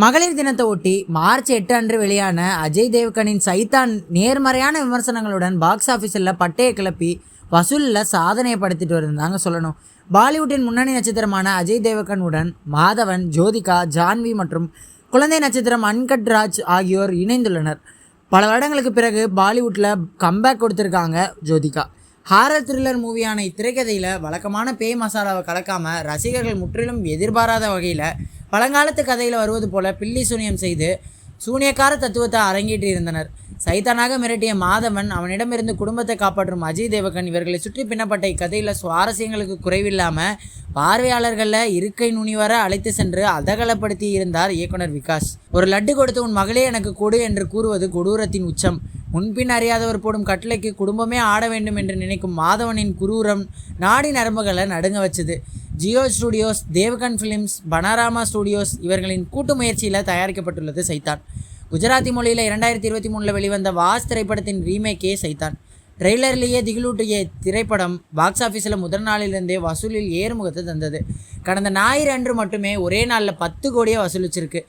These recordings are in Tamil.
மகளிர் தினத்தை ஒட்டி மார்ச் 8 அன்று வெளியான அஜய் தேவ்கனின் சைத்தான் நேர்மறையான விமர்சனங்களுடன் பாக்ஸ் ஆஃபீஸில் பட்டையை கிளப்பி வசூலில் சாதனையை படுத்திட்டு வருந்தாங்க சொல்லணும். பாலிவுட்டின் முன்னணி நட்சத்திரமான அஜய் தேவ்கனுடன் மாதவன், ஜோதிகா, ஜான்வி மற்றும் குழந்தை நட்சத்திரம் அன்கட் ராஜ் ஆகியோர் இணைந்துள்ளனர். பல வருடங்களுக்கு பிறகு பாலிவுட்டில் கம்பேக் கொடுத்துருக்காங்க ஜோதிகா. ஹாரர் த்ரில்லர் மூவியான இத்திரைக்கதையில் வழக்கமான பேய் மசாலாவை கலக்காமல் ரசிகர்கள் முற்றிலும் எதிர்பாராத வகையில் பழங்காலத்து கதையில் வருவது போல பில்லி சூனியம் செய்து சூனியக்கார தத்துவத்தை அரங்கேற்றி இருந்தனர். சைத்தானாக மிரட்டிய மாதவன், அவனிடமிருந்து குடும்பத்தை காப்பாற்றும் அஜய் தேவகன் இவர்களை சுற்றி பின்னப்பட்ட இக்கதையில் சுவாரஸ்யங்களுக்கு குறைவில்லாமல் பார்வையாளர்களில் இருக்கை நுனி வர அழைத்து சென்று அதகலப்படுத்தி இருந்தார் இயக்குனர் விகாஸ். ஒரு லட்டு கொடுத்து உன் மகளே எனக்கு கொடு என்று கூறுவது கொடூரத்தின் உச்சம். முன்பின் அறியாதவர் போடும் கட்டளைக்கு குடும்பமே ஆட வேண்டும் என்று நினைக்கும் மாதவனின் குரூரம் நாடி நரம்புகளை நடுங்க வச்சது. Jio studios, Devgn films, Panorama studios இவர்களின் கூட்டு முயற்சியில் தயாரிக்கப்பட்டுள்ளது சைத்தான். குஜராத்தி மொழியில் 2023 வெளிவந்த வாஸ் திரைப்படத்தின் ரீமேக்கே சைத்தான். ட்ரெய்லர்லேயே திகிலூட்டிய திரைப்படம் பாக்ஸ் ஆஃபீஸில் முதல் நாளிலிருந்தே வசூலில் ஏறுமுகத்தை தந்தது. கடந்த ஞாயிறு அன்று மட்டுமே ஒரே நாளில் 10 கோடியை வசூலிச்சிருக்கு.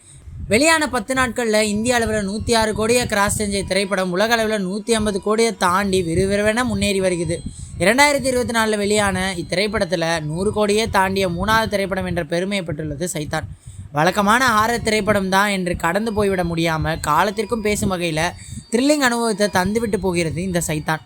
வெளியான 10 நாட்களில் இந்திய அளவில் 106 கோடியை கிராஸ் செஞ்ச திரைப்படம் உலக அளவில் 150 கோடியை தாண்டி விறுவிறுவென முன்னேறி வருகிறது. 2024 வெளியான இத்திரைப்படத்தில் 100 கோடியே தாண்டிய 3வது திரைப்படம் என்ற பெருமையை பெற்றுள்ளது சைத்தான். வழக்கமான ஹாரர் திரைப்படம் தான் என்று கடந்து போய்விட முடியாமல் காலத்திற்கும் பேசும் வகையில் த்ரில்லிங் அனுபவத்தை தந்துவிட்டு போகிறது இந்த சைத்தான்.